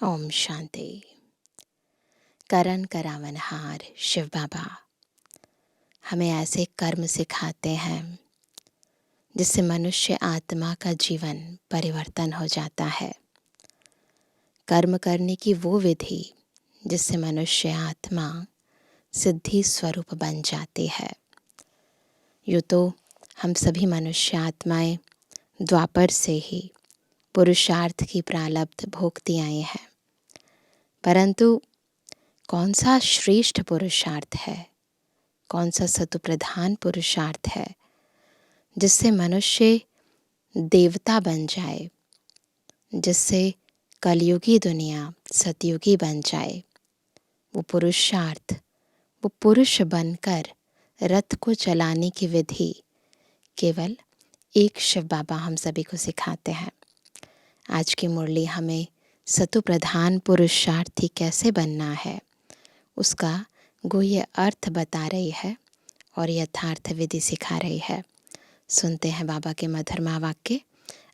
ओम शांति। करण करावनहार शिव बाबा हमें ऐसे कर्म सिखाते हैं जिससे मनुष्य आत्मा का जीवन परिवर्तन हो जाता है। कर्म करने की वो विधि जिससे मनुष्य आत्मा सिद्धि स्वरूप बन जाती है। यूँ तो हम सभी मनुष्य आत्माएं द्वापर से ही पुरुषार्थ की प्रारब्ध भोगती आई हैं, परंतु कौन सा श्रेष्ठ पुरुषार्थ है, कौन सा सतुप्रधान पुरुषार्थ है जिससे मनुष्य देवता बन जाए, जिससे कलयुगी दुनिया सतयुगी बन जाए। वो पुरुषार्थ, वो पुरुष बनकर रथ को चलाने की विधि केवल एक शिव बाबा हम सभी को सिखाते हैं। आज की मुरली हमें सतुप्रधान पुरुषार्थी कैसे बनना है उसका गुह्य अर्थ बता रही है और यथार्थ विधि सिखा रही है। सुनते हैं बाबा के मधुरमा वाक्य।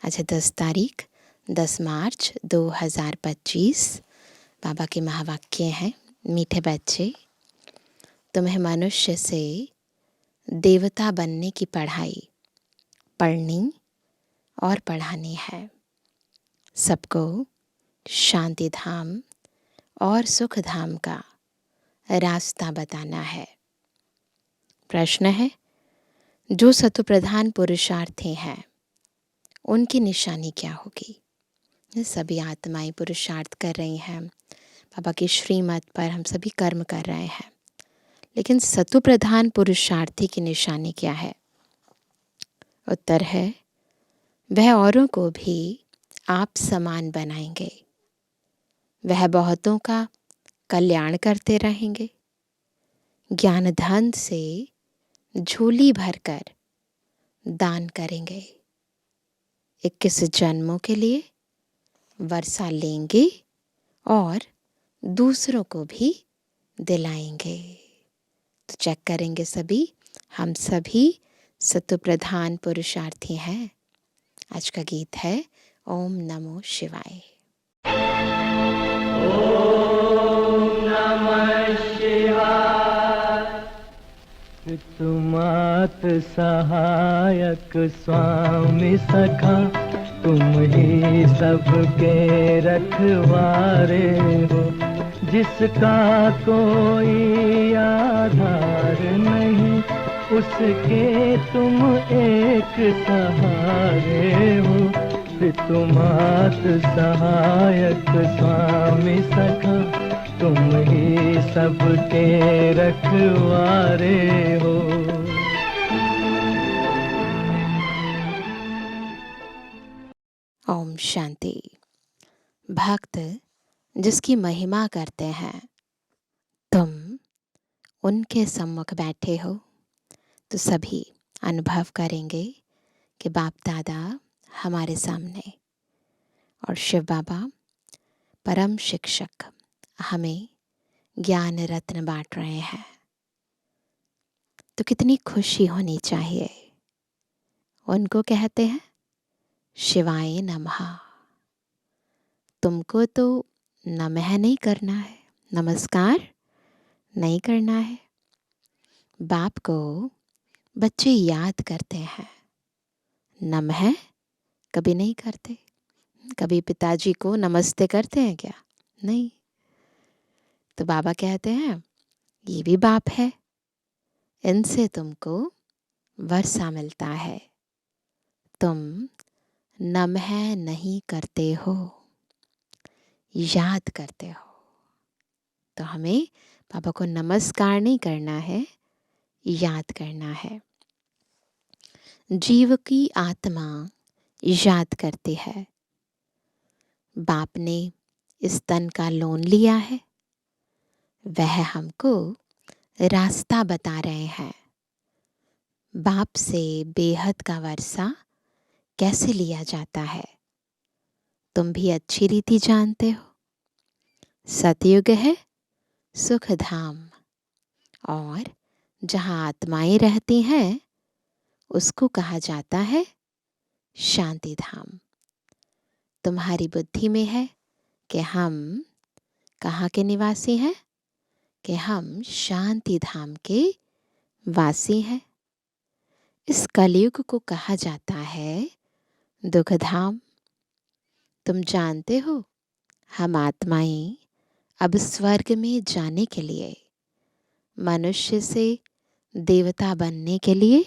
आज है 10 तारीख 10 मार्च 2025। बाबा के महावाक्य हैं, मीठे बच्चे, तुम्हें मनुष्य से देवता बनने की पढ़ाई पढ़नी और पढ़ानी है। सबको शांति धाम और सुख धाम का रास्ता बताना है। प्रश्न है, जो सतुप्रधान पुरुषार्थी हैं उनकी निशानी क्या होगी। सभी आत्माएं पुरुषार्थ कर रही हैं, बाबा की श्रीमत पर हम सभी कर्म कर रहे हैं, लेकिन सतुप्रधान पुरुषार्थी की निशानी क्या है? उत्तर है, वह औरों को भी आप समान बनाएंगे, वह बहुतों का कल्याण करते रहेंगे, ज्ञान धन से झोली भरकर दान करेंगे, 21 जन्मों के लिए वर्षा लेंगे और दूसरों को भी दिलाएंगे। तो चेक करेंगे सभी, हम सभी सतुप्रधान पुरुषार्थी हैं। आज का गीत है ओम नमो शिवाय। ओम नमः शिवाय। तुम आत सहायक स्वामी सखा, तुम ही सबके रखवारे हो। जिसका कोई आधार नहीं, उसके तुम एक सहारे हो। तुम आत सहायक स्वामी सखा, तुम ही सबके रखवारे हो। ओम शांति। भक्त जिसकी महिमा करते हैं, तुम उनके सम्मुख बैठे हो तो सभी अनुभव करेंगे कि बाप दादा हमारे सामने और शिव बाबा परम शिक्षक हमें ज्ञान रत्न बांट रहे हैं। तो कितनी खुशी होनी चाहिए। उनको कहते हैं शिवाय नमः। तुमको तो नमः नहीं करना है, नमस्कार नहीं करना है। बाप को बच्चे याद करते हैं, नमः कभी नहीं करते। कभी पिताजी को नमस्ते करते हैं क्या? नहीं। तो बाबा कहते हैं ये भी बाप है, इनसे तुमको वर्षा मिलता है, तुम नमः नहीं करते हो, याद करते हो। तो हमें बाबा को नमस्कार नहीं करना है, याद करना है। जीव की आत्मा याद करती है, बाप ने इस तन का लोन लिया है, वह हमको रास्ता बता रहे हैं। बाप से बेहद का वर्षा कैसे लिया जाता है तुम भी अच्छी रीति जानते हो। सतयुग है सुख धाम, और जहाँ आत्माएं रहती हैं उसको कहा जाता है शांति धाम। तुम्हारी बुद्धि में है कि हम कहाँ के निवासी हैं, कि हम शांति धाम के वासी हैं। इस कलयुग को कहा जाता है दुख धाम। तुम जानते हो, हम आत्माएं अब स्वर्ग में जाने के लिए, मनुष्य से देवता बनने के लिए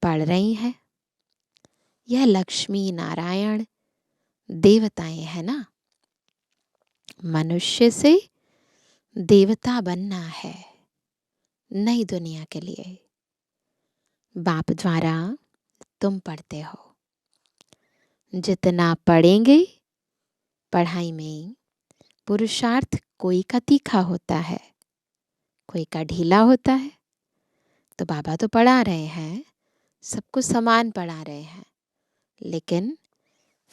पढ़ रही हैं। यह लक्ष्मी नारायण देवताएं हैं ना। मनुष्य से देवता बनना है नई दुनिया के लिए। बाप द्वारा तुम पढ़ते हो। जितना पढ़ेंगे, पढ़ाई में पुरुषार्थ कोई का तीखा होता है, कोई का ढीला होता है। तो बाबा तो पढ़ा रहे हैं, सबको समान पढ़ा रहे हैं, लेकिन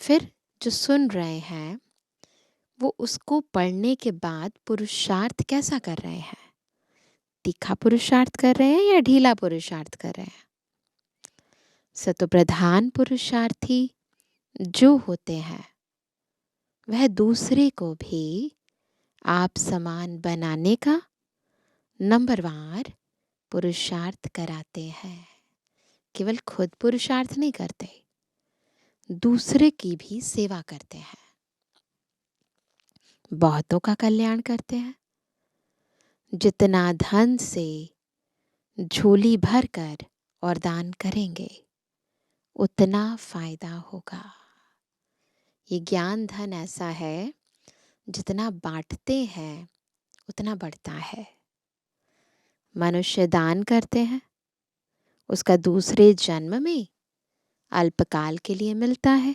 फिर जो सुन रहे हैं वो उसको पढ़ने के बाद पुरुषार्थ कैसा कर रहे हैं? तीखा पुरुषार्थ कर रहे हैं या ढीला पुरुषार्थ कर रहे हैं? सतो प्रधान पुरुषार्थी जो होते हैं वह दूसरे को भी आप समान बनाने का नंबरवार पुरुषार्थ कराते हैं। केवल खुद पुरुषार्थ नहीं करते, दूसरे की भी सेवा करते हैं, बहुतों का कल्याण करते हैं। जितना धन से झोली भर कर और दान करेंगे उतना फायदा होगा। ये ज्ञान धन ऐसा है, जितना बांटते हैं उतना बढ़ता है। मनुष्य दान करते हैं, उसका दूसरे जन्म में अल्पकाल के लिए मिलता है,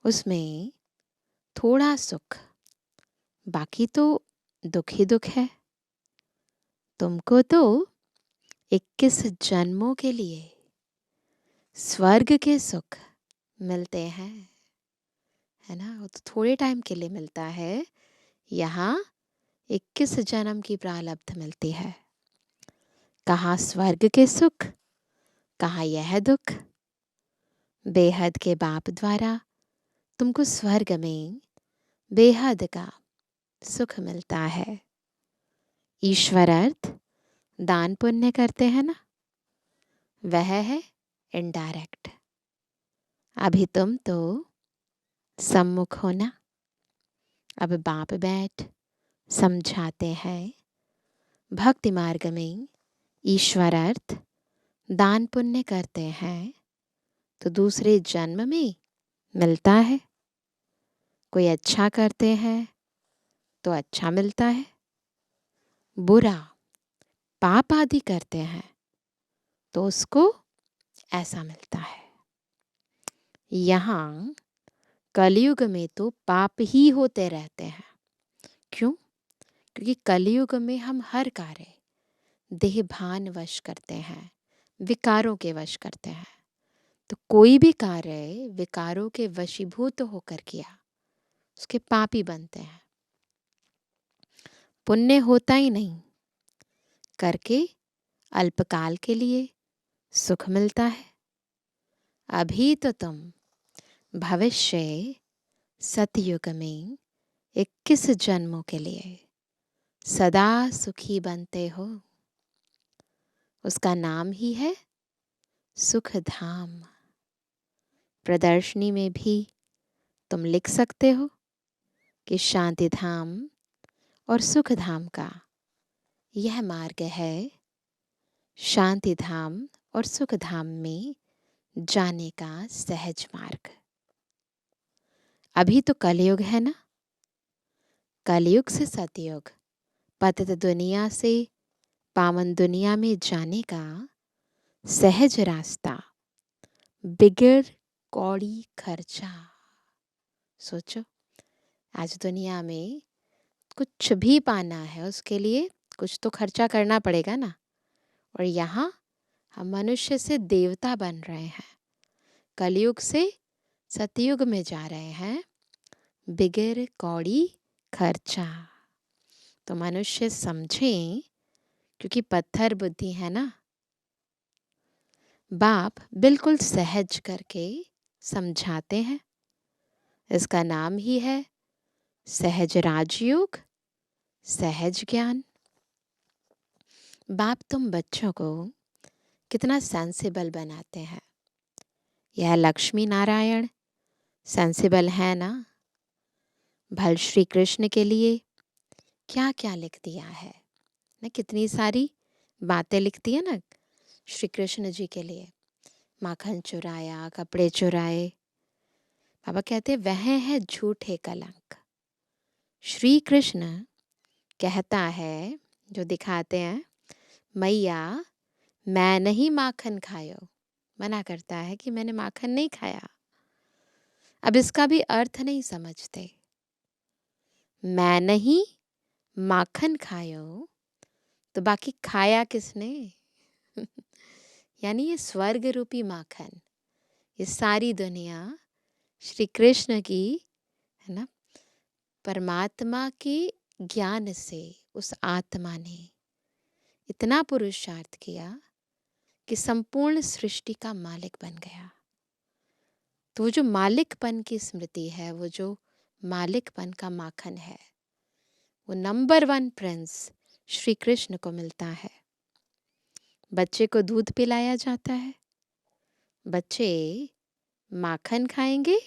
उसमें थोड़ा सुख, बाकी तो दुख ही दुख है। तुमको तो 21 जन्मों के लिए स्वर्ग के सुख मिलते हैं, है ना। वो तो थोड़े टाइम के लिए मिलता है, यहाँ 21 जन्म की प्रारब्ध मिलती है। कहाँ स्वर्ग के सुख, कहाँ यह दुख। बेहद के बाप द्वारा तुमको स्वर्ग में बेहद का सुख मिलता है। ईश्वर अर्थ दान पुण्य करते हैं ना, वह है इनडायरेक्ट। अभी तुम तो सम्मुख हो ना। अब बाप बैठ समझाते हैं। भक्ति मार्ग में ईश्वर अर्थ दान पुण्य करते हैं तो दूसरे जन्म में मिलता है। कोई अच्छा करते हैं तो अच्छा मिलता है, बुरा पाप आदि करते हैं तो उसको ऐसा मिलता है। यहाँ कलयुग में तो पाप ही होते रहते हैं। क्यों? क्योंकि कलयुग में हम हर कार्य देह भान वश करते हैं, विकारों के वश करते हैं। तो कोई भी कार्य विकारों के वशीभूत होकर किया, उसके पापी बनते हैं। पुण्य होता ही नहीं, करके अल्पकाल के लिए सुख मिलता है। अभी तो तुम भविष्य सतयुग में 21 जन्मों के लिए सदा सुखी बनते हो। उसका नाम ही है सुख धाम। प्रदर्शनी में भी तुम लिख सकते हो कि शांति धाम और सुख धाम का यह मार्ग है। शांति धाम और सुख धाम में जाने का सहज मार्ग। अभी तो कलयुग है ना। कलयुग से सतयुग, पतित दुनिया से पावन दुनिया में जाने का सहज रास्ता, बिगर कौड़ी खर्चा। सोचो, आज दुनिया में कुछ भी पाना है उसके लिए कुछ तो खर्चा करना पड़ेगा ना। और यहाँ हम मनुष्य से देवता बन रहे हैं, कलयुग से सतयुग में जा रहे हैं, बिगर कौड़ी खर्चा। तो मनुष्य समझें, क्योंकि पत्थर बुद्धि है ना। बाप बिल्कुल सहज करके समझाते हैं। इसका नाम ही है सहज राजयोग, सहज ज्ञान। बाप तुम बच्चों को कितना सेंसिबल बनाते हैं। यह लक्ष्मी नारायण सेंसिबल है ना। भल श्री कृष्ण के लिए क्या क्या लिख दिया है ना, कितनी सारी बातें लिखती है ना श्री कृष्ण जी के लिए। माखन चुराया, कपड़े चुराए। बाबा कहते वह है झूठे कलंक। श्री कृष्ण कहता है, जो दिखाते हैं, मैया मैं नहीं माखन खायो। मना करता है कि मैंने माखन नहीं खाया। अब इसका भी अर्थ नहीं समझते। मैं नहीं माखन खायो तो बाकी खाया किसने? यानी ये स्वर्ग रूपी माखन, ये सारी दुनिया श्री कृष्ण की है ना, परमात्मा के ज्ञान से उस आत्मा ने इतना पुरुषार्थ किया कि संपूर्ण सृष्टि का मालिक बन गया। तो वो जो मालिकपन की स्मृति है, वो जो मालिकपन का माखन है, वो नंबर 1 प्रिंस श्री कृष्ण को मिलता है। बच्चे को दूध पिलाया जाता है। बच्चे माखन खाएंगे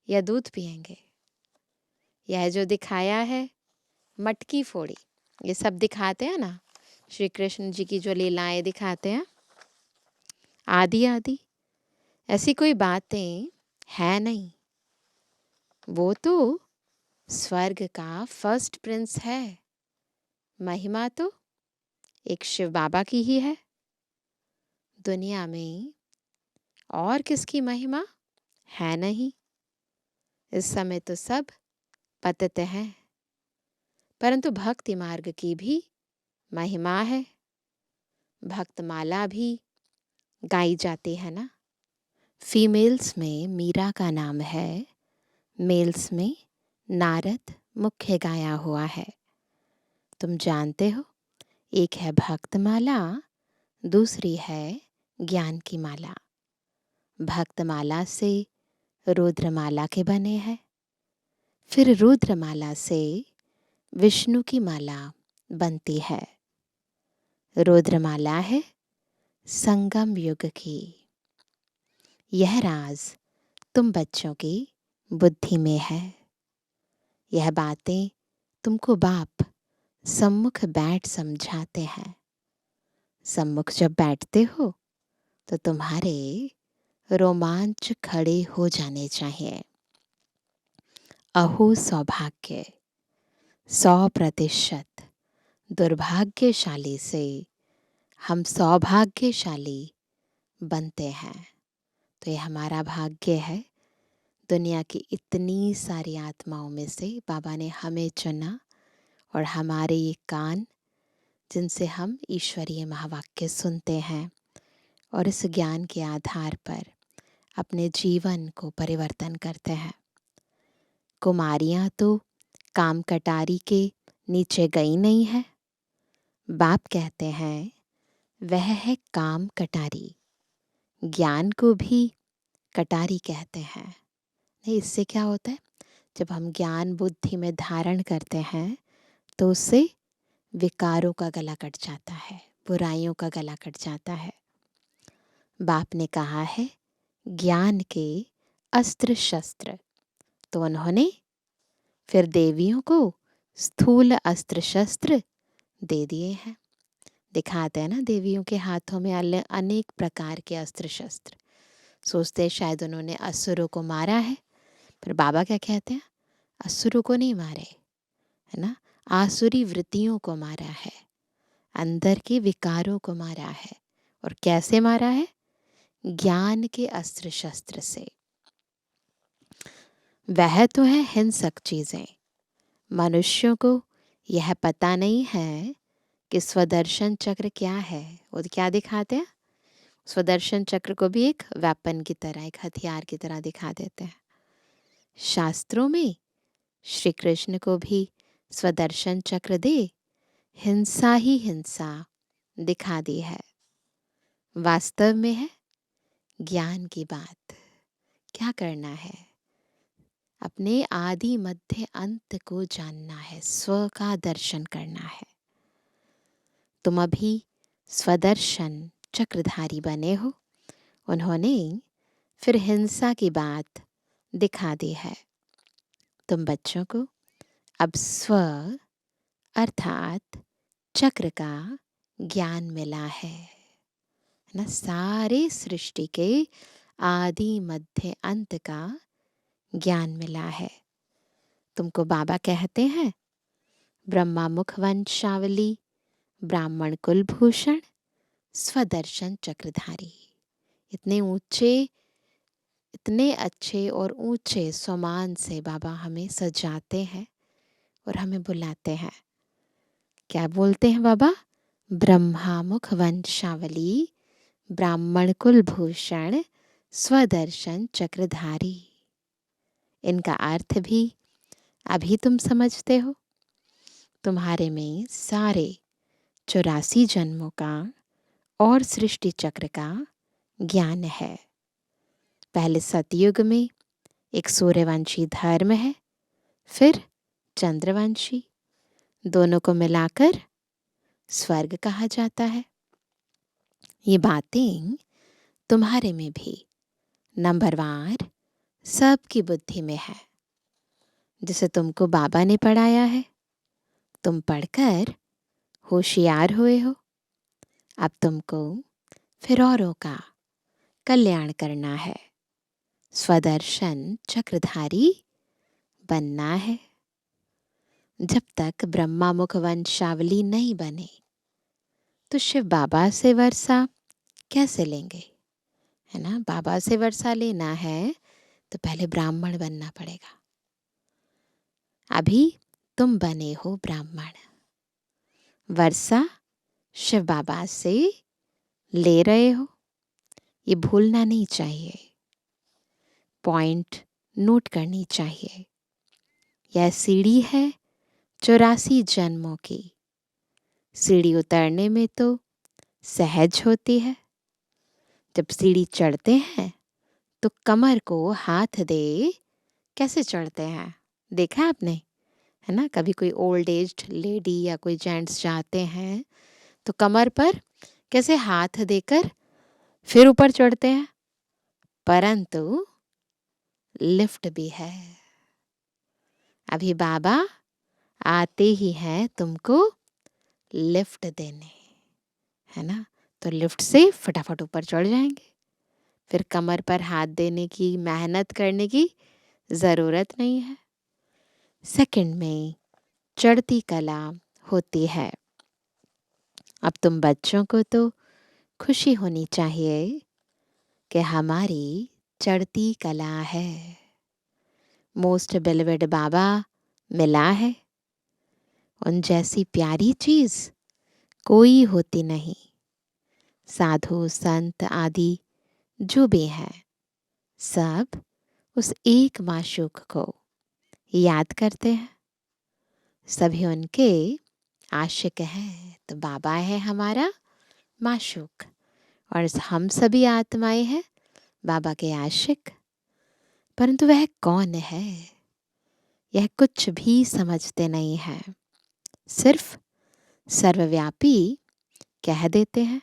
या दूध पिएंगे? यह जो दिखाया है, मटकी फोड़ी, ये सब दिखाते हैं ना, श्री कृष्ण जी की जो लीलाएं दिखाते हैं, आदि आदि, ऐसी कोई बातें है नहीं। वो तो स्वर्ग का फर्स्ट प्रिंस है। महिमा तो एक शिव बाबा की ही है। दुनिया में और किसकी महिमा है नहीं। इस समय तो सब पतित हैं, परंतु भक्ति मार्ग की भी महिमा है। भक्तमाला भी गाई जाती है ना। फीमेल्स में मीरा का नाम है, मेल्स में नारद मुख्य गाया हुआ है। तुम जानते हो, एक है भक्तमाला, दूसरी है ज्ञान की माला। भक्तमाला से रुद्रमाला के बने हैं, फिर रुद्रमाला से विष्णु की माला बनती है। रुद्रमाला है संगम युग की। यह राज तुम बच्चों की बुद्धि में है। यह बातें तुमको बाप सम्मुख बैठ समझाते हैं। सम्मुख जब बैठते हो तो तुम्हारे रोमांच खड़े हो जाने चाहिए। अहो सौभाग्य, 100% दुर्भाग्यशाली से हम सौभाग्यशाली बनते हैं। तो ये हमारा भाग्य है। दुनिया की इतनी सारी आत्माओं में से बाबा ने हमें चुना, और हमारे ये कान जिनसे हम ईश्वरीय महावाक्य सुनते हैं और इस ज्ञान के आधार पर अपने जीवन को परिवर्तन करते हैं। कुमारियाँ तो काम कटारी के नीचे गई नहीं है। बाप कहते हैं वह है काम कटारी। ज्ञान को भी कटारी कहते हैं। नहीं, इससे क्या होता है, जब हम ज्ञान बुद्धि में धारण करते हैं तो उससे विकारों का गला कट जाता है, बुराइयों का गला कट जाता है। बाप ने कहा है ज्ञान के अस्त्र शस्त्र, तो उन्होंने फिर देवियों को स्थूल अस्त्र शस्त्र दे दिए हैं। दिखाते हैं ना देवियों के हाथों में अनेक प्रकार के अस्त्र शस्त्र। सोचते हैं शायद उन्होंने असुरों को मारा है, पर बाबा क्या कहते हैं, असुरों को नहीं मारे, है ना, आसुरी वृत्तियों को मारा है, अंदर के विकारों को मारा है। और कैसे मारा है? ज्ञान के अस्त्र शस्त्र से। वह तो है हिंसक चीजें। मनुष्यों को यह पता नहीं है कि स्वदर्शन चक्र क्या है। वो क्या दिखाते हैं, स्वदर्शन चक्र को भी एक वेपन की तरह, एक हथियार की तरह दिखा देते हैं। शास्त्रों में श्री कृष्ण को भी स्वदर्शन चक्र दे हिंसा ही हिंसा दिखा दी है। वास्तव में है ज्ञान की बात। क्या करना है, अपने आदि मध्य अंत को जानना है, स्व का दर्शन करना है। तुम अभी स्वदर्शन चक्रधारी बने हो। उन्होंने फिर हिंसा की बात दिखा दी है। तुम बच्चों को अब स्व अर्थात चक्र का ज्ञान मिला है ना। सारे सृष्टि के आदि मध्य अंत का ज्ञान मिला है। तुमको बाबा कहते हैं ब्रह्मा मुख वंशावली, ब्राह्मण कुलभूषण, स्वदर्शन चक्रधारी। इतने ऊंचे, इतने अच्छे और ऊंचे सम्मान से बाबा हमें सजाते हैं और हमें बुलाते हैं। क्या बोलते हैं बाबा? ब्रह्मा मुख वंशावली, ब्राह्मण कुलभूषण, स्वदर्शन चक्रधारी। इनका अर्थ भी अभी तुम समझते हो। तुम्हारे में सारे 84 जन्मों का और सृष्टि चक्र का ज्ञान है। पहले सतयुग में एक सूर्यवंशी धर्म है, फिर चंद्रवंशी, दोनों को मिलाकर स्वर्ग कहा जाता है। ये बातें तुम्हारे में भी नंबरवार सबकी बुद्धि में है, जिसे तुमको बाबा ने पढ़ाया है। तुम पढ़कर होशियार हुए हो। अब तुमको फिर औरों का कल्याण करना है, स्वदर्शन चक्रधारी बनना है। जब तक ब्रह्मा मुख वंशावली नहीं बने तो शिव बाबा से वर्षा कैसे लेंगे? है ना। बाबा से वर्षा लेना है तो पहले ब्राह्मण बनना पड़ेगा। अभी तुम बने हो ब्राह्मण, वर्षा शिव बाबा से ले रहे हो। ये भूलना नहीं चाहिए, पॉइंट नोट करनी चाहिए। यह सीढ़ी है 84 जन्मों की। सीढ़ी उतरने में तो सहज होती है। जब सीढ़ी चढ़ते हैं तो कमर को हाथ दे कैसे चढ़ते हैं, देखा आपने? है ना। कभी कोई ओल्ड एज्ड लेडी या कोई जेंट्स जाते हैं तो कमर पर कैसे हाथ देकर फिर ऊपर चढ़ते हैं। परंतु लिफ्ट भी है। अभी बाबा आते ही हैं तुमको लिफ्ट देने, है ना। तो लिफ्ट से फटाफट ऊपर चढ़ जाएंगे। फिर कमर पर हाथ देने की, मेहनत करने की ज़रूरत नहीं है। सेकंड में चढ़ती कला होती है। अब तुम बच्चों को तो खुशी होनी चाहिए कि हमारी चढ़ती कला है। मोस्ट बेलिवेड बाबा मिला है। उन जैसी प्यारी चीज़ कोई होती नहीं। साधु संत आदि जो भी हैं, सब उस एक माशूक को याद करते हैं। सभी उनके आशिक हैं। तो बाबा है हमारा माशूक और हम सभी आत्माएं हैं बाबा के आशिक। परंतु वह कौन है, यह कुछ भी समझते नहीं है। सिर्फ सर्वव्यापी कह देते हैं।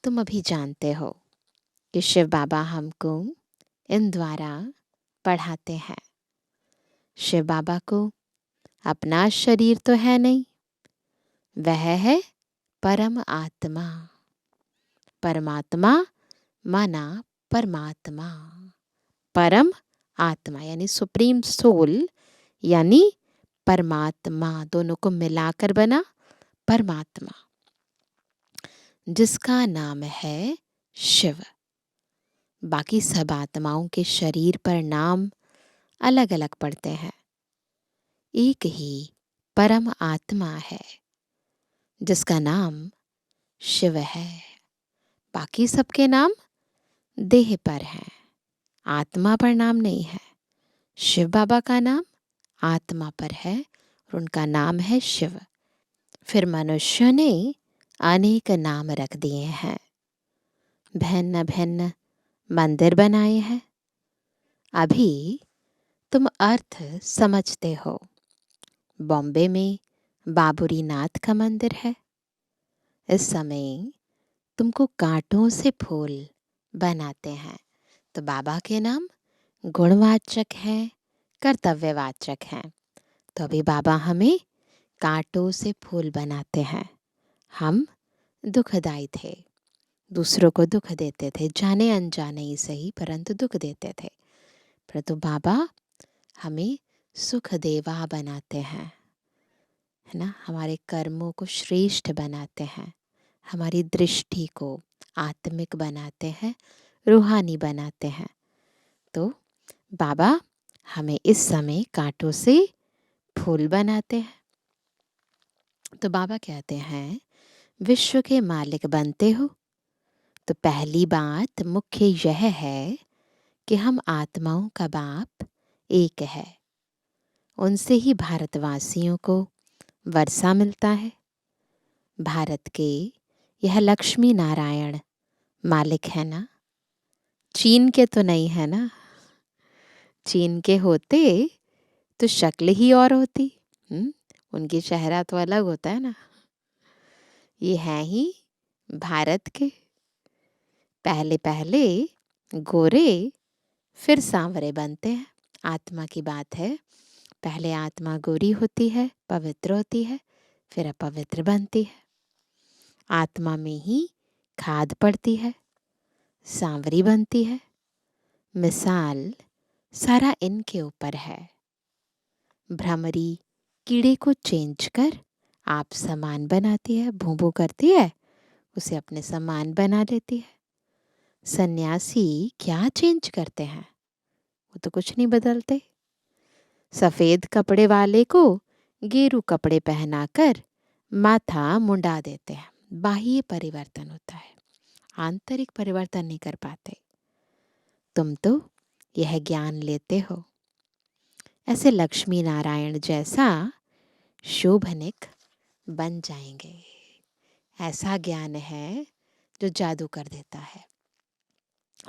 तुम अभी जानते हो कि शिव बाबा हमको इन द्वारा पढ़ाते हैं। शिव बाबा को अपना शरीर तो है नहीं, वह है परम आत्मा। परमात्मा माना परमात्मा, परम आत्मा यानी सुप्रीम सोल, यानी परमात्मा, दोनों को मिलाकर बना परमात्मा, जिसका नाम है शिव। बाकी सब आत्माओं के शरीर पर नाम अलग अलग पड़ते हैं। एक ही परम आत्मा है जिसका नाम शिव है। बाकी सबके नाम देह पर हैं, आत्मा पर नाम नहीं है। शिव बाबा का नाम आत्मा पर है और उनका नाम है शिव। फिर मनुष्य ने अनेक नाम रख दिए हैं, भिन्न भिन्न मंदिर बनाए हैं। अभी तुम अर्थ समझते हो। बॉम्बे में बाबूरी नाथ का मंदिर है। इस समय तुमको कांटों से फूल बनाते हैं तो बाबा के नाम गुणवाचक है, कर्तव्यवाचक है। तो अभी बाबा हमें कांटों से फूल बनाते हैं। हम दुखदाई थे, दूसरों को दुख देते थे, जाने अनजाने ही सही परंतु दुख देते थे। परंतु बाबा हमें सुख देवा बनाते हैं, है ना। हमारे कर्मों को श्रेष्ठ बनाते हैं, हमारी दृष्टि को आत्मिक बनाते हैं, रूहानी बनाते हैं। तो बाबा हमें इस समय कांटों से फूल बनाते हैं। तो बाबा कहते हैं विश्व के मालिक बनते हो तो पहली बात मुख्य यह है कि हम आत्माओं का बाप एक है। उनसे ही भारतवासियों को वर्षा मिलता है। भारत के यह लक्ष्मी नारायण मालिक है ना, चीन के तो नहीं है ना। चीन के होते तो शक्ल ही और होती। उनकी चेहरा तो अलग होता है ना। ये हैं ही भारत के। पहले पहले गोरे फिर सांवरे बनते हैं। आत्मा की बात है, पहले आत्मा गोरी होती है, पवित्र होती है, फिर अपवित्र बनती है। आत्मा में ही खाद पड़ती है, सांवरी बनती है। मिसाल सारा इनके ऊपर है। भ्रमरी कीड़े को चेंज कर आप समान बनाती है, भूं भूं करती है, उसे अपने समान बना लेती है। सन्यासी क्या चेंज करते हैं, वो तो कुछ नहीं बदलते। सफेद कपड़े वाले को गेरू कपड़े पहनाकर माथा मुंडा देते हैं। बाह्य परिवर्तन होता है, आंतरिक परिवर्तन नहीं कर पाते। तुम तो यह ज्ञान लेते हो। ऐसे लक्ष्मी नारायण जैसा शोभनिक बन जाएंगे। ऐसा ज्ञान है जो जादू कर देता है,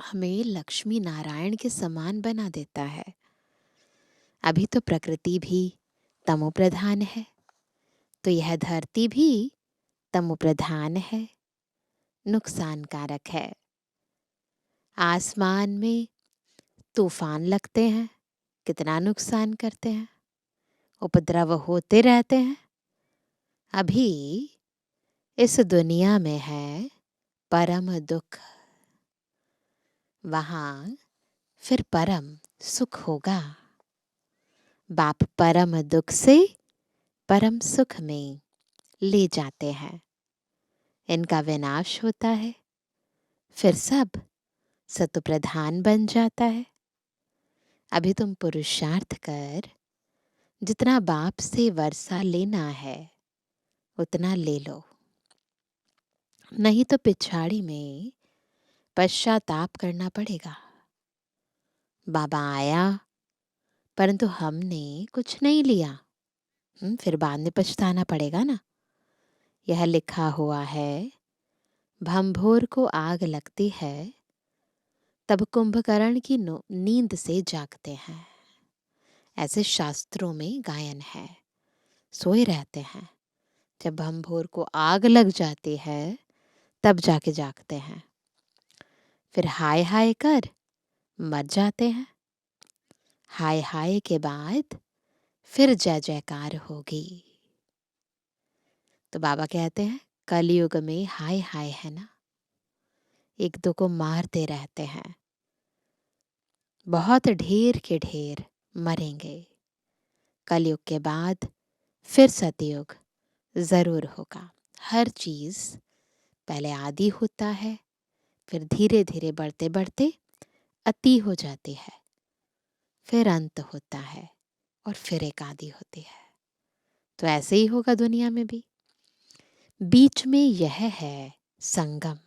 हमें लक्ष्मी नारायण के समान बना देता है। अभी तो प्रकृति भी तमो प्रधान है, तो यह धरती भी तमो प्रधान है, नुकसानकारक है। आसमान में तूफान लगते हैं, कितना नुकसान करते हैं, उपद्रव होते रहते हैं। अभी इस दुनिया में है परम दुख, वहां फिर परम सुख होगा। बाप परम दुख से परम सुख में ले जाते हैं। इनका विनाश होता है, फिर सब सत्व प्रधान बन जाता है। अभी तुम पुरुषार्थ कर जितना बाप से वर्षा लेना है उतना ले लो, नहीं तो पिछाड़ी में पश्चाताप करना पड़ेगा। बाबा आया परंतु हमने कुछ नहीं लिया, फिर बाद में पछताना पड़ेगा ना। यह लिखा हुआ है भंभोर को आग लगती है तब कुंभकर्ण की नींद से जागते हैं। ऐसे शास्त्रों में गायन है। सोए रहते हैं, जब भंभोर को आग लग जाती है तब जाके जागते हैं। फिर हाय हाय कर मर जाते हैं। हाय हाय के बाद फिर जय जयकार होगी। तो बाबा कहते हैं कलयुग में हाय हाय है ना, एक दो को मारते रहते हैं, बहुत ढेर के ढेर मरेंगे। कलयुग के बाद फिर सतयुग जरूर होगा। हर चीज पहले आदि होता है, फिर धीरे धीरे बढ़ते बढ़ते अति हो जाती है, फिर अंत होता है और फिर एक आदि होती है। तो ऐसे ही होगा दुनिया में भी। बीच में यह है संगम,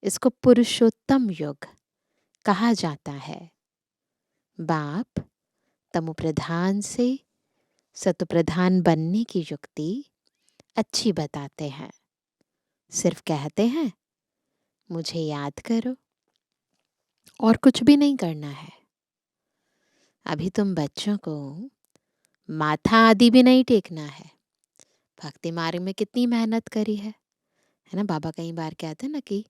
इसको पुरुषोत्तम युग कहा जाता है। बाप तमो प्रधान से सत्व प्रधान बनने की युक्ति अच्छी बताते हैं। सिर्फ कहते हैं मुझे याद करो और कुछ भी नहीं करना है। अभी तुम बच्चों को माथा आदि भी नहीं टेकना है। भक्ति मार्ग में कितनी मेहनत करी है ना। बाबा कई बार कहते हैं ना कि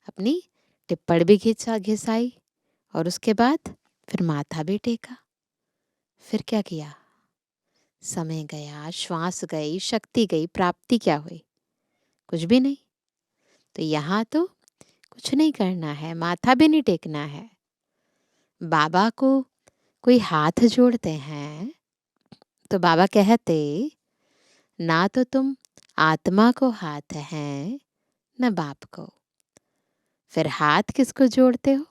अपनी टिप्पण भी घिसाई और उसके बाद फिर माथा भी टेका। फिर क्या किया? समय गया, श्वास गई, शक्ति गई, प्राप्ति क्या हुई? कुछ भी नहीं। तो यहाँ तो कुछ नहीं करना है, माथा भी नहीं टेकना है। बाबा को कोई हाथ जोड़ते हैं तो बाबा कहते, ना तो तुम आत्मा को हाथ हैं न बाप को। फिर हाथ किसको जोड़ते हो?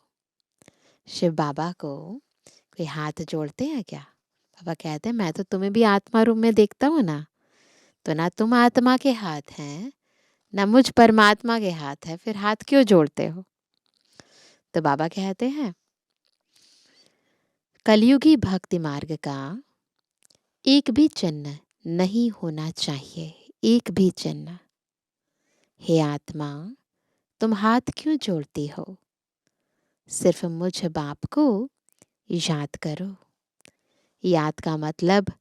शिव बाबा को कोई हाथ जोड़ते हैं क्या? बाबा कहते हैं, मैं तो तुम्हें भी आत्मा रूप में देखता हूँ ना। तो ना तुम आत्मा के हाथ हैं ना मुझ परमात्मा के हाथ है, फिर हाथ क्यों जोड़ते हो? तो बाबा कहते हैं, कलयुगी भक्ति मार्ग का एक भी चिन्ह नहीं होना चाहिए, एक भी चिन्ह। हे आत्मा, तुम हाथ क्यों जोड़ती हो? सिर्फ मुझ बाप को याद करो। याद का मतलब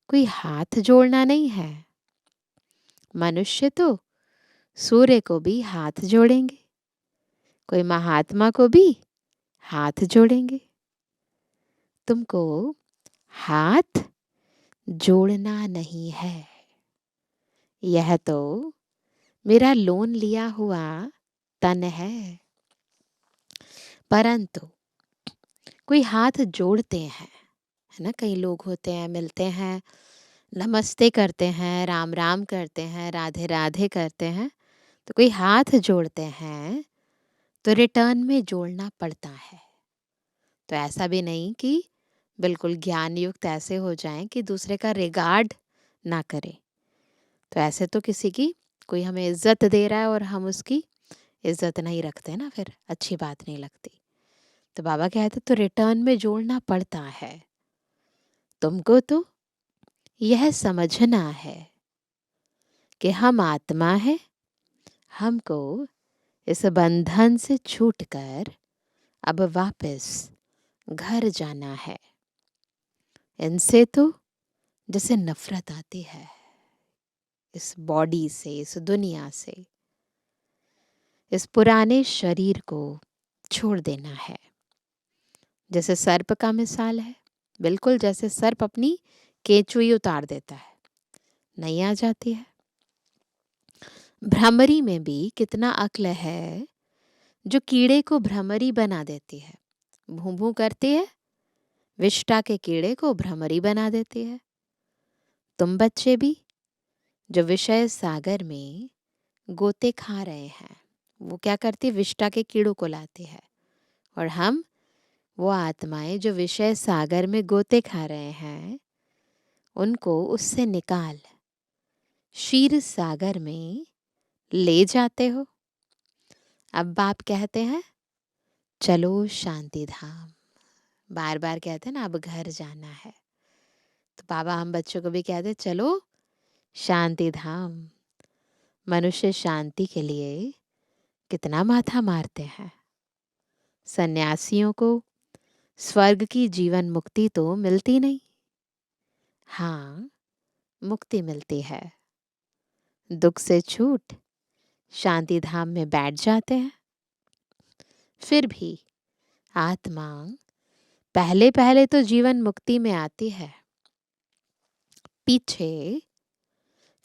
कोई हाथ जोड़ना नहीं है। मनुष्य तो सूर्य को भी हाथ जोड़ेंगे, कोई महात्मा को भी हाथ जोड़ेंगे। तुमको हाथ जोड़ना नहीं है। यह तो मेरा लोन लिया हुआ तन है। परंतु कोई हाथ जोड़ते हैं, है ना। कई लोग होते हैं, मिलते हैं, नमस्ते करते हैं, राम राम करते हैं, राधे राधे करते हैं। तो कोई हाथ जोड़ते हैं तो रिटर्न में जोड़ना पड़ता है। तो ऐसा भी नहीं कि बिल्कुल ज्ञान युक्त ऐसे हो जाएं कि दूसरे का रिगार्ड ना करें। तो ऐसे तो किसी की कोई हमें इज्जत दे रहा है और हम उसकी इज्जत नहीं रखते ना, फिर अच्छी बात नहीं लगती। तो बाबा कहते तो रिटर्न में जोड़ना पड़ता है। तुमको तो यह समझना है कि हम आत्मा है, हमको इस बंधन से छूटकर अब वापस घर जाना है। इनसे तो जैसे नफरत आती है, इस बॉडी से, इस दुनिया से, इस पुराने शरीर को छोड़ देना है। जैसे सर्प का मिसाल है, बिल्कुल जैसे सर्प अपनी केंचुई उतार देता है, नहीं आ जाती है। भ्रमरी में भी कितना अक्ल है जो कीड़े को भ्रमरी बना देती है। भूं भूं करती है, विष्टा के कीड़े को भ्रमरी बना देती है। तुम बच्चे भी जो विषय सागर में गोते खा रहे हैं, वो क्या करती है? विष्टा के कीड़ों को लाती है। और हम वो आत्माएं जो विषय सागर में गोते खा रहे हैं, उनको उससे निकाल क्षीर सागर में ले जाते हो। अब बाप कहते हैं, चलो शांति धाम। बार बार कहते हैं ना, अब घर जाना है। तो बाबा हम बच्चों को भी कहते हैं, चलो शांति धाम। मनुष्य शांति के लिए कितना माथा मारते हैं। सन्यासियों को स्वर्ग की जीवन मुक्ति तो मिलती नहीं। हाँ, मुक्ति मिलती है, दुख से छूट शांति धाम में बैठ जाते हैं। फिर भी आत्मा पहले पहले तो जीवन मुक्ति में आती है, पीछे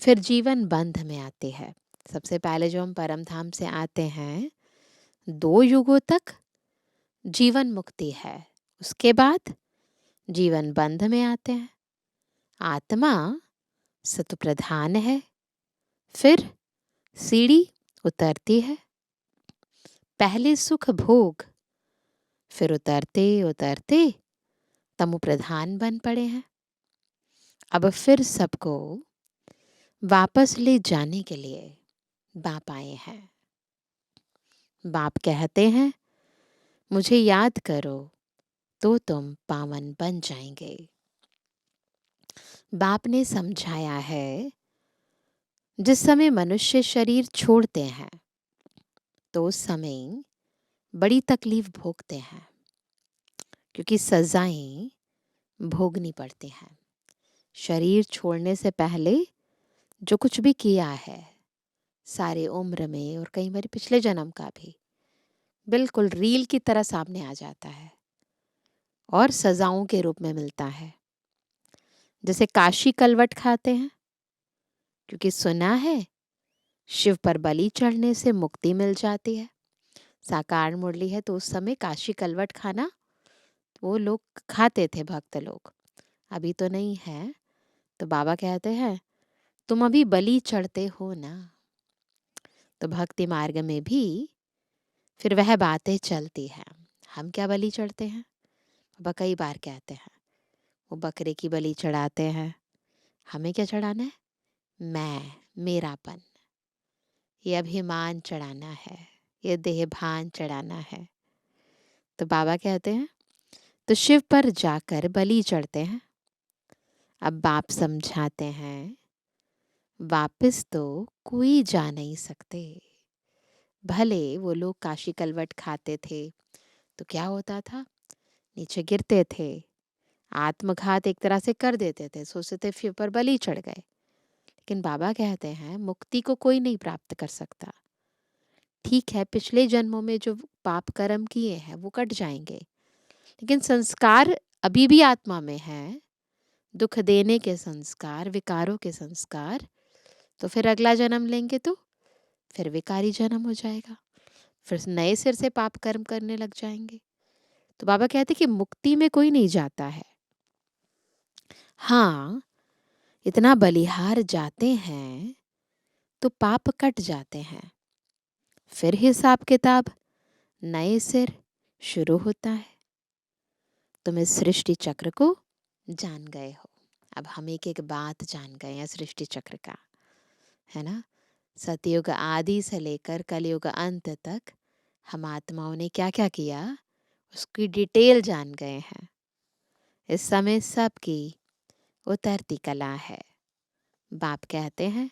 फिर जीवन बंध में आती है। सबसे पहले जो हम परम धाम से आते हैं, 2 युगों तक जीवन मुक्ति है, उसके बाद जीवन बंध में आते हैं। आत्मा सत्व प्रधान है, फिर सीढ़ी उतरती है। पहले सुख भोग, फिर उतरते उतरते तमो प्रधान बन पड़े हैं। अब फिर सबको वापस ले जाने के लिए बाप आए हैं। बाप कहते हैं, मुझे याद करो तो तुम पावन बन जाएंगे। बाप ने समझाया है, जिस समय मनुष्य शरीर छोड़ते हैं तो उस समय बड़ी तकलीफ भोगते हैं, क्योंकि सजाएं भोगनी पड़ती हैं। शरीर छोड़ने से पहले जो कुछ भी किया है, सारे उम्र में और कई बार पिछले जन्म का भी, बिल्कुल रील की तरह सामने आ जाता है और सजाओं के रूप में मिलता है। जैसे काशी कलवट खाते हैं, क्योंकि सुना है शिव पर बलि चढ़ने से मुक्ति मिल जाती है। साकार मुरली है तो उस समय काशी कलवट खाना वो लोग खाते थे, भक्त लोग। अभी तो नहीं है, तो बाबा कहते हैं तुम अभी बलि चढ़ते हो ना। तो भक्ति मार्ग में भी फिर वह बातें चलती हैं। हम क्या बलि चढ़ते हैं? बाबा कई बार कहते हैं वो बकरे की बलि चढ़ाते हैं। हमें क्या चढ़ाना है? मैं, मेरापन, ये अभिमान चढ़ाना है, ये देहभान चढ़ाना है। तो बाबा कहते हैं तो शिव पर जाकर बलि चढ़ते हैं। अब बाप समझाते हैं वापस तो कोई जा नहीं सकते। भले वो लोग काशी कलवट खाते थे तो क्या होता था, नीचे गिरते थे, आत्मघात एक तरह से कर देते थे, सोचते थे फिर पर बलि चढ़ गए। लेकिन बाबा कहते हैं मुक्ति को कोई नहीं प्राप्त कर सकता। ठीक है, पिछले जन्मों में जो पाप कर्म किए हैं वो कट जाएंगे, लेकिन संस्कार अभी भी आत्मा में है, दुख देने के संस्कार, विकारों के संस्कार। तो फिर अगला जन्म लेंगे तो फिर विकारी जन्म हो जाएगा, फिर नए सिर से पाप कर्म करने लग जाएंगे। तो बाबा कहते कि मुक्ति में कोई नहीं जाता है। हाँ, इतना बलिहार जाते हैं तो पाप कट जाते हैं, फिर हिसाब किताब नए सिर शुरू होता है। तुम इस सृष्टि चक्र को जान गए हो। अब हम एक एक बात जान गए हैं सृष्टि चक्र का, है ना। सतयुग आदि से लेकर कलयुग अंत तक हम आत्माओं ने क्या क्या किया उसकी डिटेल जान गए हैं। इस समय सबकी उतरती कला है। बाप कहते हैं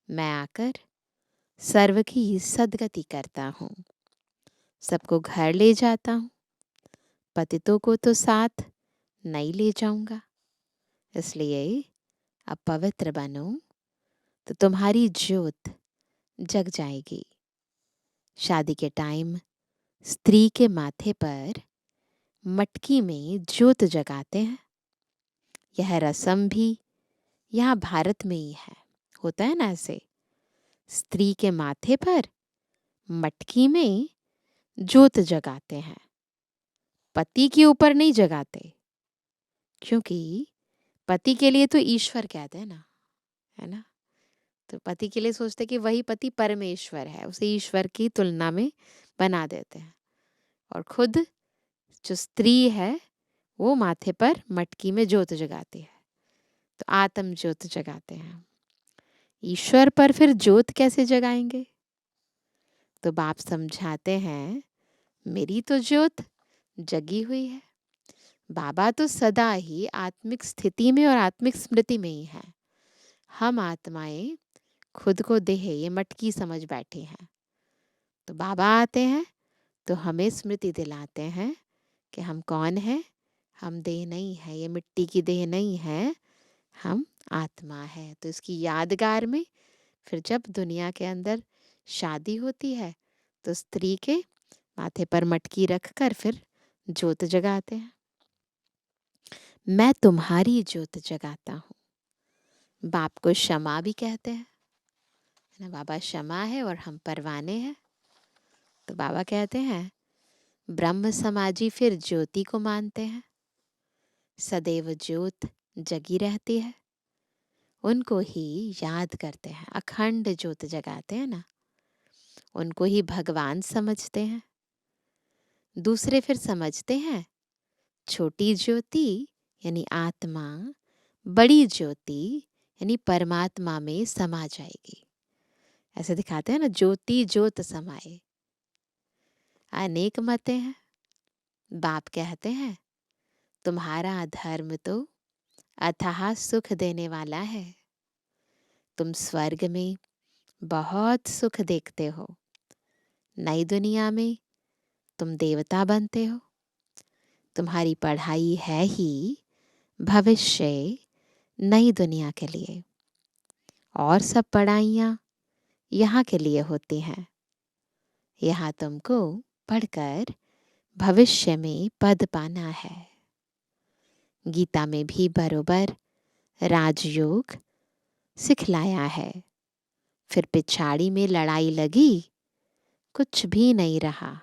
मैं आकर सर्व की सदगति करता हूँ, सबको घर ले जाता हूँ, पतितों को तो साथ नहीं ले जाऊंगा। इसलिए अब पवित्र बनो तो तुम्हारी ज्योत जग जाएगी। शादी के टाइम स्त्री के माथे पर मटकी में ज्योत जगाते हैं। यह रस्म भी यहाँ भारत में ही है, होता है ना ऐसे। स्त्री के माथे पर मटकी में ज्योत जगाते हैं, पति के ऊपर नहीं जगाते, क्योंकि पति के लिए तो ईश्वर कहते हैं ना, है ना। तो पति के लिए सोचते कि वही पति परमेश्वर है, उसे ईश्वर की तुलना में बना देते हैं। और खुद जो स्त्री है वो माथे पर मटकी में ज्योत जगाती है, तो आत्म ज्योत जगाते हैं। ईश्वर पर फिर ज्योत कैसे जगाएंगे? तो बाप समझाते हैं मेरी तो ज्योत जगी हुई है। बाबा तो सदा ही आत्मिक स्थिति में और आत्मिक स्मृति में ही है। हम आत्माएं खुद को देह ये मटकी समझ बैठे हैं। तो बाबा आते हैं तो हमें स्मृति दिलाते हैं कि हम कौन हैं। हम देह नहीं है, ये मिट्टी की देह नहीं है, हम आत्मा है। तो इसकी यादगार में फिर जब दुनिया के अंदर शादी होती है तो स्त्री के माथे पर मटकी रखकर फिर ज्योत जगाते हैं। मैं तुम्हारी ज्योत जगाता हूँ। बाप को क्षमा भी कहते हैं, है ना। बाबा क्षमा है और हम परवाने हैं। तो बाबा कहते हैं ब्रह्म समाजी फिर ज्योति को मानते हैं, सदैव ज्योत जगी रहती है, उनको ही याद करते हैं, अखंड ज्योत जगाते हैं ना, उनको ही भगवान समझते हैं। दूसरे फिर समझते हैं छोटी ज्योति यानी आत्मा, बड़ी ज्योति यानी परमात्मा में समा जाएगी। ऐसे दिखाते हैं ना, ज्योति ज्योत समाए। अनेक मतें हैं। बाप कहते हैं तुम्हारा धर्म तो अथाह सुख देने वाला है। तुम स्वर्ग में बहुत सुख देखते हो, नई दुनिया में तुम देवता बनते हो। तुम्हारी पढ़ाई है ही भविष्य नई दुनिया के लिए, और सब पढ़ाइयाँ यहाँ के लिए होती हैं। यहाँ तुमको पढ़कर भविष्य में पद पाना है। गीता में भी बरोबर राजयोग सिखलाया है। फिर पिछाड़ी में लड़ाई लगी, कुछ भी नहीं रहा।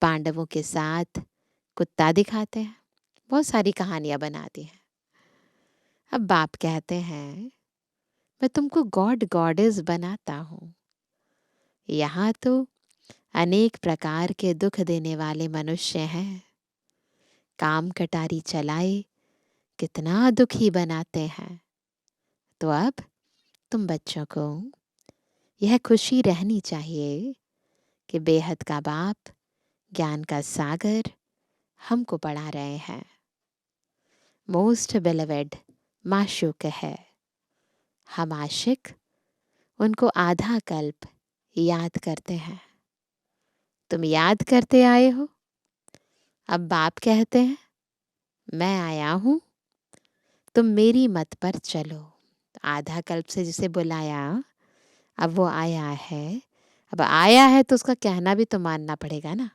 पांडवों के साथ कुत्ता दिखाते हैं, बहुत सारी कहानियां बनाती हैं। अब बाप कहते हैं मैं तुमको गॉड गॉडेस बनाता हूँ। यहाँ तो अनेक प्रकार के दुख देने वाले मनुष्य हैं। काम कटारी चलाए कितना दुखी बनाते हैं। तो अब तुम बच्चों को यह खुशी रहनी चाहिए कि बेहद का बाप, ज्ञान का सागर हमको पढ़ा रहे हैं। मोस्ट बिलवेड माशूक है। हम आशिक उनको आधा कल्प याद करते हैं। तुम याद करते आए हो। अब बाप कहते हैं मैं आया हूँ, तुम मेरी मत पर चलो। आधा कल्प से जिसे बुलाया, अब वो आया है। अब आया है तो उसका कहना भी तो मानना पड़ेगा ना।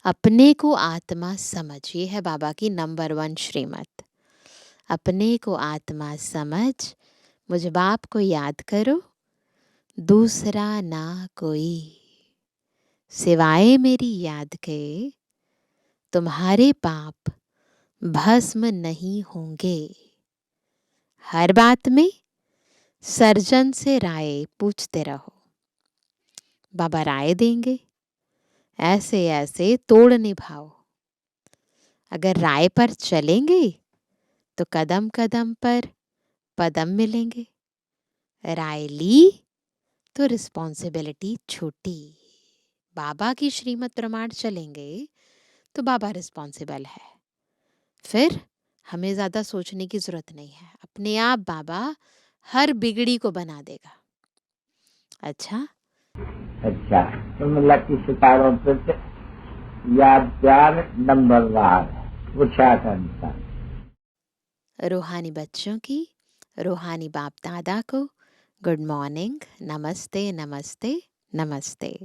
अपने को आत्मा समझ, ये है बाबा की नंबर 1 श्रीमत। अपने को आत्मा समझ, मुझ बाप को याद करो, दूसरा ना कोई। सिवाय मेरी याद के तुम्हारे पाप भस्म नहीं होंगे। हर बात में सर्जन से राय पूछते रहो, बाबा राय देंगे। ऐसे ऐसे तोड़ निभाओ। अगर राय पर चलेंगे तो कदम कदम पर पदम मिलेंगे। राय ली तो रिस्पॉन्सिबिलिटी छूटी। बाबा की श्रीमत प्रमाण चलेंगे तो बाबा रिस्पॉन्सिबल है। फिर हमें ज़्यादा सोचने की ज़रूरत नहीं है। अपने आप बाबा हर बिगड़ी को बना देगा। अच्छा, तुम लकी सितारों पर याद प्यार नंबरवार पूछा था। रूहानी बच्चों की, रूहानी बाप दादा को गुड मॉर्निंग, नमस्ते नमस्ते नमस्ते।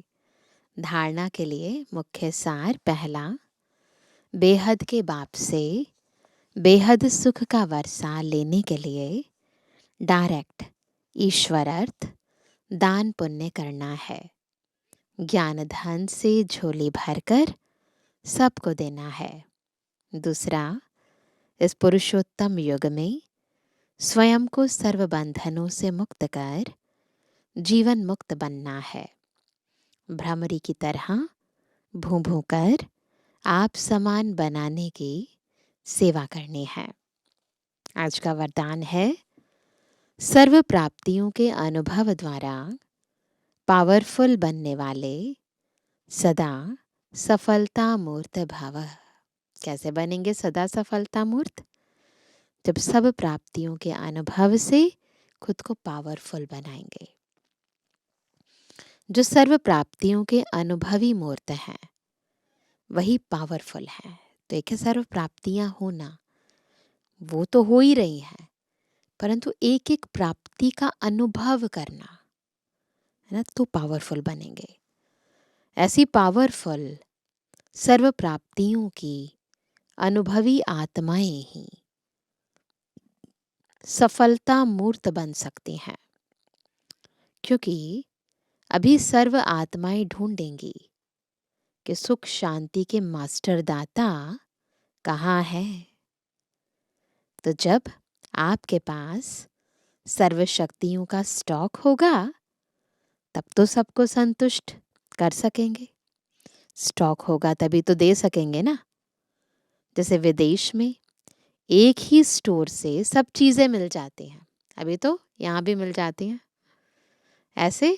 धारणा के लिए मुख्य सार पहला, बेहद के बाप से बेहद सुख का वर्षा लेने के लिए डायरेक्ट ईश्वर अर्थ दान पुण्य करना है। ज्ञान धन से झोली भरकर सबको देना है। दूसरा, इस पुरुषोत्तम युग में स्वयं को सर्व बंधनों से मुक्त कर जीवन मुक्त बनना है। भ्रमरी की तरह भूं भूं कर आप समान बनाने की सेवा करनी है। आज का वरदान है, सर्व प्राप्तियों के अनुभव द्वारा पावरफुल बनने वाले सदा सफलता मूर्त भव। कैसे बनेंगे सदा सफलता मूर्त? जब सब प्राप्तियों के अनुभव से खुद को पावरफुल बनाएंगे। जो सर्व प्राप्तियों के अनुभवी मूर्त हैं वही पावरफुल है। तो एक सर्व प्राप्तियां होना, वो तो हो ही रही हैं, परंतु एक एक प्राप्ति का अनुभव करना है ना, तो पावरफुल बनेंगे। ऐसी पावरफुल सर्व प्राप्तियों की अनुभवी आत्माएं ही सफलता मूर्त बन सकती हैं। क्योंकि अभी सर्व आत्माएं ढूंढेंगी कि सुख शांति के मास्टर दाता कहाँ है। तो जब आपके पास सर्व शक्तियों का स्टॉक होगा तब तो सबको संतुष्ट कर सकेंगे। स्टॉक होगा तभी तो दे सकेंगे ना। जैसे विदेश में एक ही स्टोर से सब चीज़ें मिल जाती हैं, अभी तो यहाँ भी मिल जाती हैं। ऐसे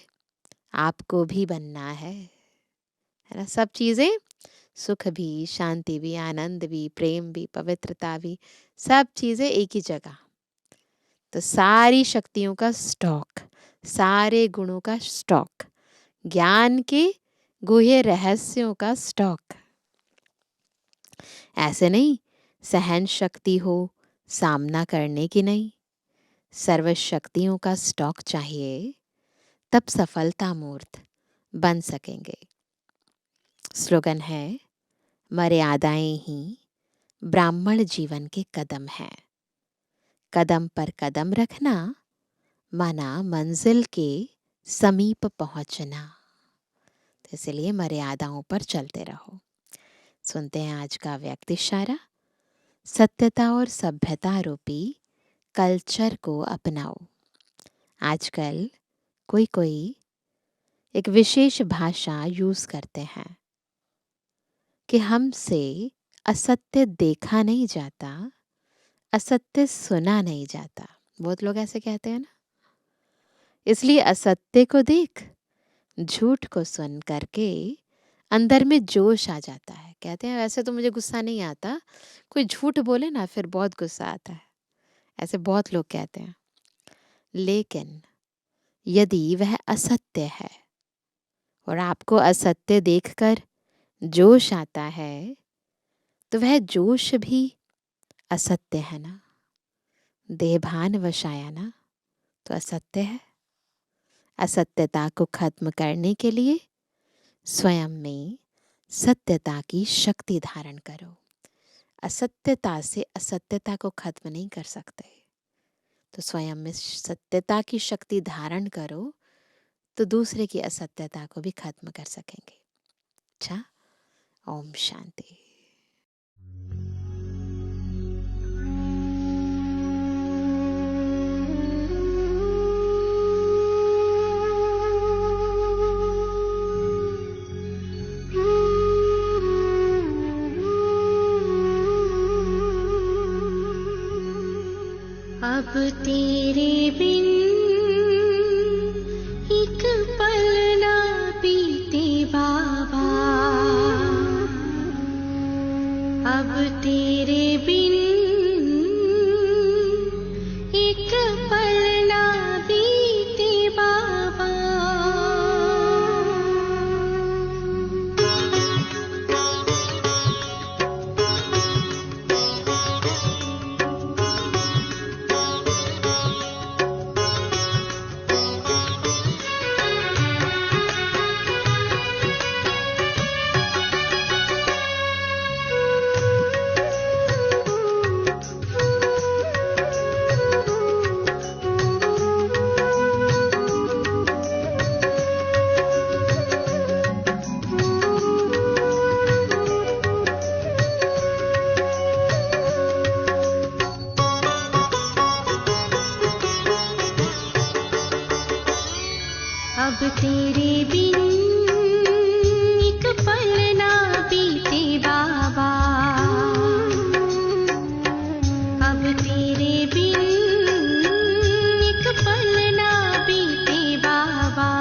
आपको भी बनना है ना। सब चीज़ें, सुख भी, शांति भी, आनंद भी, प्रेम भी, पवित्रता भी, सब चीज़ें एक ही जगह। तो सारी शक्तियों का स्टॉक, सारे गुणों का स्टॉक, ज्ञान के गुह्य रहस्यों का स्टॉक। ऐसे नहीं सहन शक्ति हो सामना करने की नहीं, सर्व शक्तियों का स्टॉक चाहिए, तब सफलता मूर्त बन सकेंगे। स्लोगन है, मर्यादाएं ही ब्राह्मण जीवन के कदम हैं। कदम पर कदम रखना माना मंजिल के समीप पहुंचना। तो इसलिए मर्यादाओं पर चलते रहो। सुनते हैं आज का व्यक्ति इशारा। सत्यता और सभ्यता रूपी कल्चर को अपनाओ। आजकल कोई एक विशेष भाषा यूज करते हैं कि हमसे असत्य देखा नहीं जाता, असत्य सुना नहीं जाता। बहुत लोग ऐसे कहते हैं ना। इसलिए असत्य को देख, झूठ को सुन करके अंदर में जोश आ जाता है। कहते हैं वैसे तो मुझे गुस्सा नहीं आता, कोई झूठ बोले ना फिर बहुत गुस्सा आता है। ऐसे बहुत लोग कहते हैं। लेकिन यदि वह असत्य है और आपको असत्य देखकर जोश आता है, तो वह जोश भी असत्य है ना। देहभान वश आया ना तो असत्य है। असत्यता को खत्म करने के लिए स्वयं में सत्यता की शक्ति धारण करो। असत्यता से असत्यता को खत्म नहीं कर सकते, तो स्वयं में सत्यता की शक्ति धारण करो तो दूसरे की असत्यता को भी खत्म कर सकेंगे। अच्छा, ओम शांति। अब तेरे बिन एक पल ना बीते बाबा, अब तेरे बिन एक पल ना बीते बाबा। अब तेरे बिन एक पल ना बीते बाबा, अब तेरे बिन एक पल ना बीते बाबा।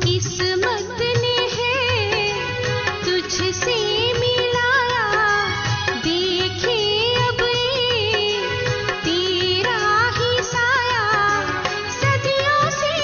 किस्मत ने है तुझसे मिलाया, देखे अब ये तेरा ही साया, सदियों से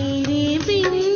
तेरे बिन